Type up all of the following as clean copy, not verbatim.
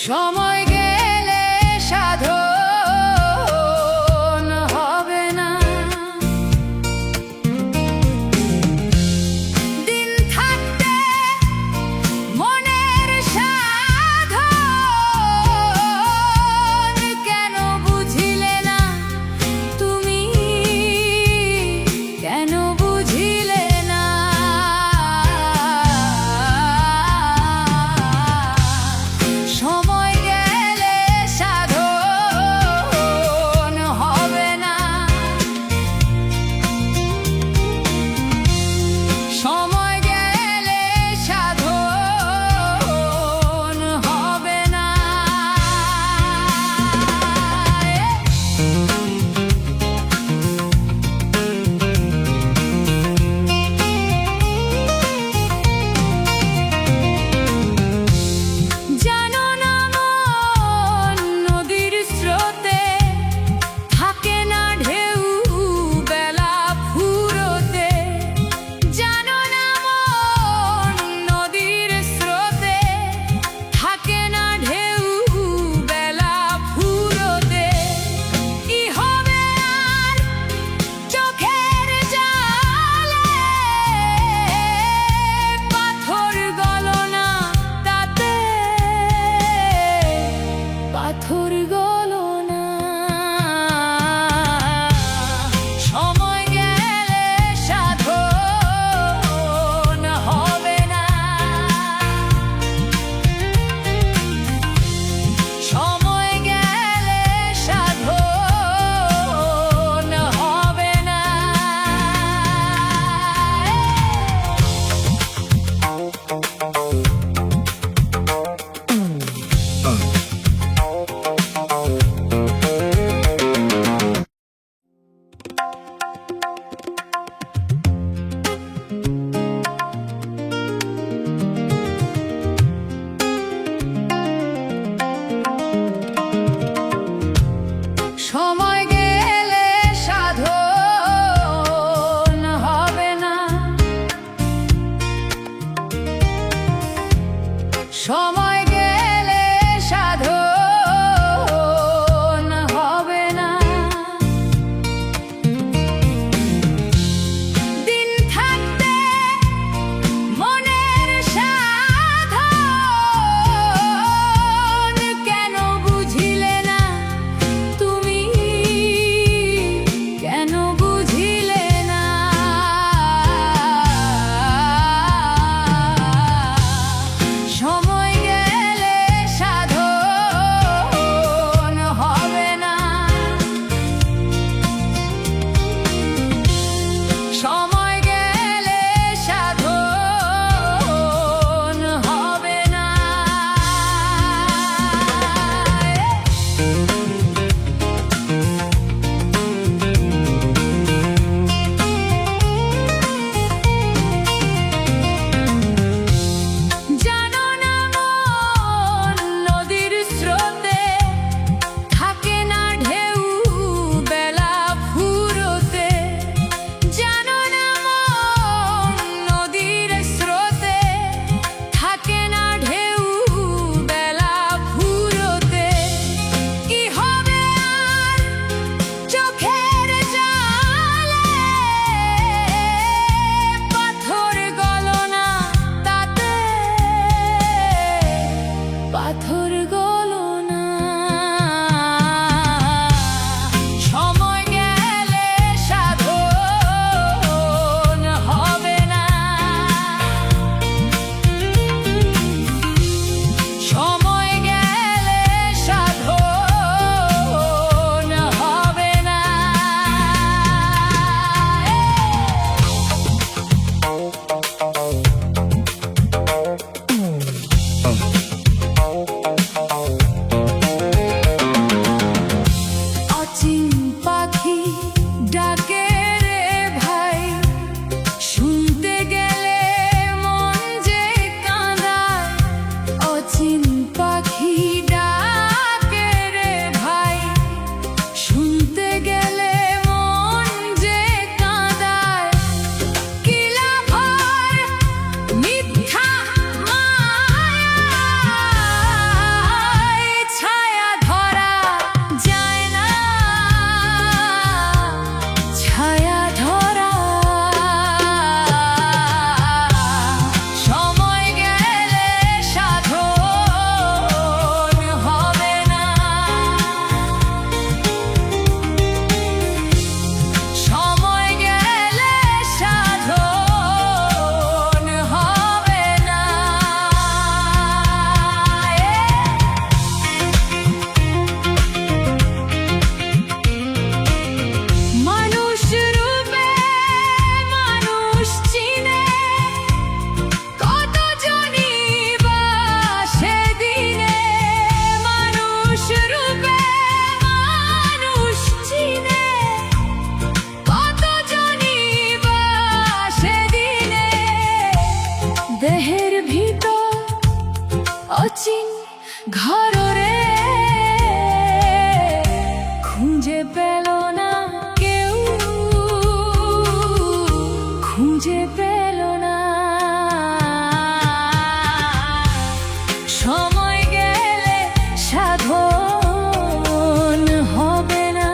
সময় গেলে সাধন হবে না, দিন থাকতে মনের সাধন কেন বুঝিলে না তুমি, কেন বুঝিলে না? সময় গেলে সাধন হবে না, সময় গেলে সাধন হবে না। জানো না মন নদীর স্রোতে থাকে না ঢেউ বেলা ফুরোতে, জানো না মন নদীর স্রোতে থাকে না ঢেউ বেলা ফুরোতে। কি হবে আর চোখের জলে পাথর গলো না তাতে, পাথর গলো না। সময় গেলে সাধন হবে না, সময় গেলে সাধন হবে না। সময় গেলে সাধন হবে না, সময় গেলে সাধন হবে না, দিন থাকতে মনের সাধন কেন বুঝিলে না তুমি, কেন বুঝিলে না? সময় গেলে সাধন হবে না, সময় গেলে সাধন হবে না। জানো না মন নদীর স্রোতে থাকে না ঢেউ বেলা ফুরোতে, জানো না মন নদীর স্রোতে থাকে না ঢেউ বেলা ফুরোতে। কি হবে আর চোখের জলে পাথর গলো না তাতে, পাথর গলো না। সময় গেলে সাধন হবে না, সময় গেলে সাধন হবে না। ঘরে খুঁজে পেল না কেউ, খুঁজে পেল না। সময় গেলে সাধন হবে না,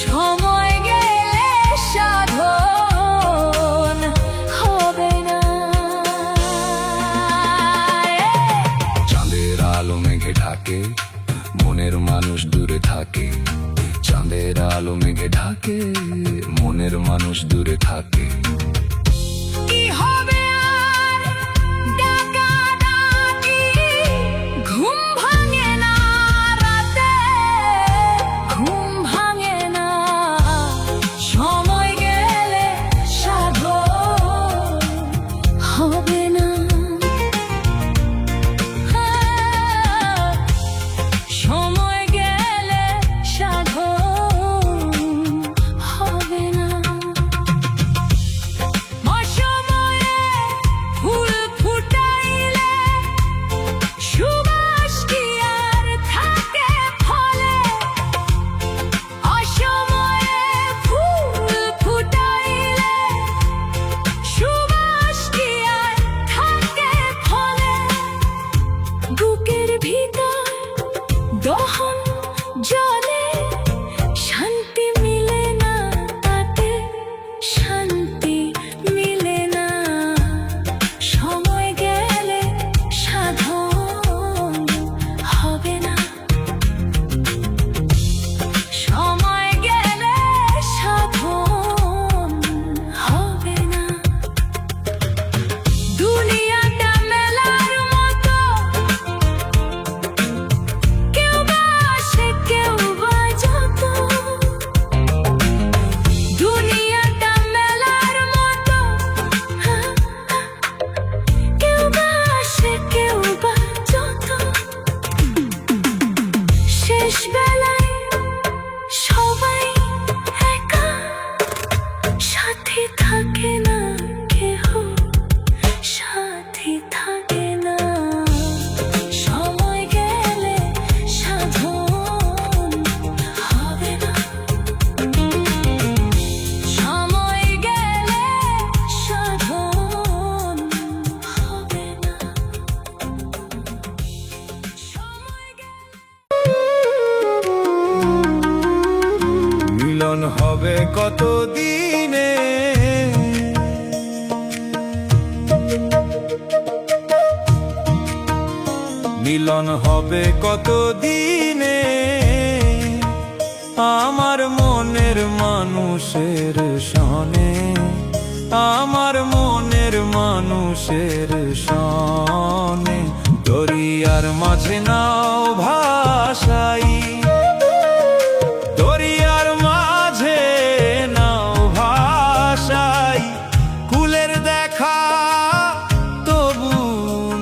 সময় গেলে সাধন হবে না। চাঁদের আলো মেঘে ঢাকে, মনের মানুষ দূরে থাকে। চাঁদের আলো মেঘে ঢাকে, মনের মানুষ দূরে থাকে। কি হবে আর ডাকাডাকি, ঘুম ভাঙে না রাতে, ঘুম ভাঙে না। সময় গেলে সাধন হবে না, সময় গেলে সাধন হবে না। অসময়ে ফুল ফুটাইলে সুবাস কি আর থাকে ফলে, অসময়ে ফুল ফুটাইলে সুবাস কি আর থাকে ফলে। বুকের ভিতর দহন জলে, শান্তি মিলে না তাতে, শান্তি মিলে না। সময় গেলে সাধন হবে না, সময় গেলে সাধন হবে না। দুনিয়াটা মেলার মতো, কেউ বা আসে কেউ বা যত। দুনিয়াটা মেলার মতো, কেউ বা আসে কেউ বা যত। শেষ বেলায় সবাই একা, সাথী থাকে না কেহ, সাথী থাকে না। সময় গেলে সাধন হবে না, সময় গেলে সাধন হবে না, সময় মিলন হবে কত দিনে, মিলন হবে কত দিনে। আমার মনের মানুষের সনে, আমার মনের মানুষের সনে। দরিয়ার মাঝে নাও ভাসাই, দরিয়ার মাঝে নাও ভাসাই। কুলের দেখা তবু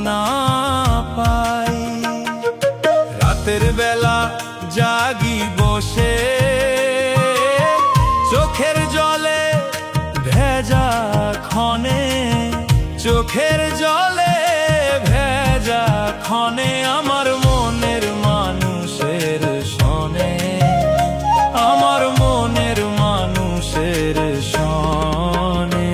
না পাই, রাতের বেলা জাগি বসে, চোখের জলে ভেজা ক্ষণে, চোখের জলে ভেজা ক্ষণে। আমার মনের মানুষের সনে, আমার মনের মানুষের সনে।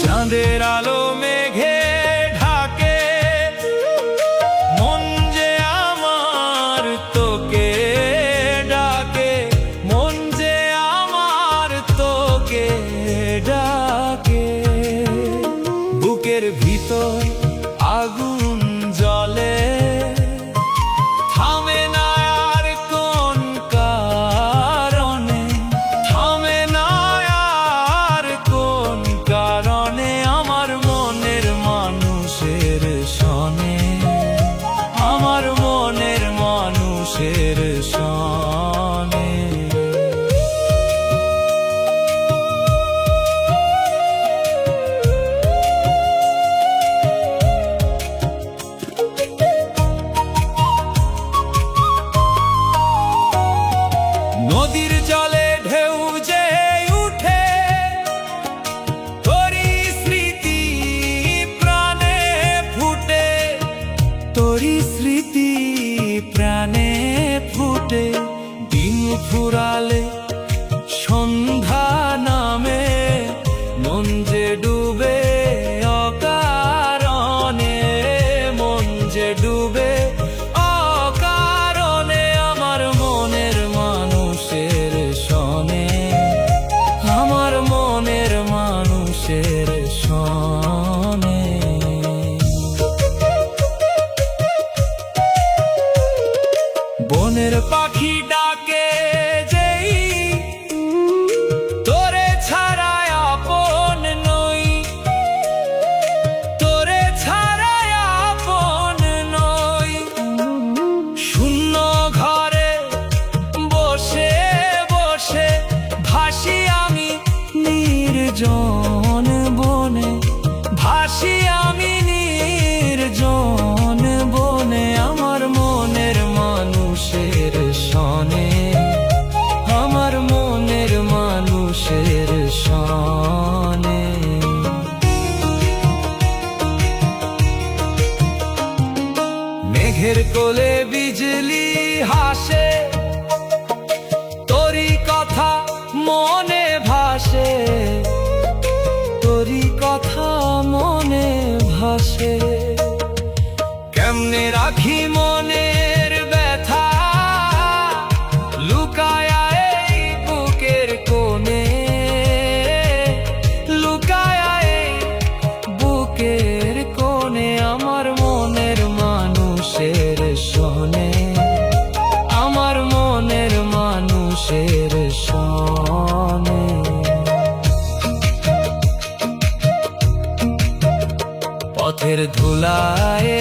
চাঁদের আলো মেঘে ঢাকে, মন যে আমার তোকে ডাকে, মন যে আমার তোকে ডাকে। বুকের ভিতর আগুন জ্বলে, থামে না আর কোন কারণে, থামে না আর কোন কারণে। আমার মনের মানুষের সনে, আমার মনের মানুষের সনে। নির্জন বনে ভাসি আমি নির্জন বনে আমার মনের মানুষের সনে আমার মনের মানুষের সনে মেঘের কোলে বিজলি হাসে তোরি কথা মনে ভাসে তোরি কথা মনে ভাসে কেমনে রাখি মনের ব্যথা লুকায় এই বুকের কোণে লুকায় এই বুকের কোণে আমার মনের মানুষের শোনে আমার মনের মানুষের শোনে পথের ধুলায়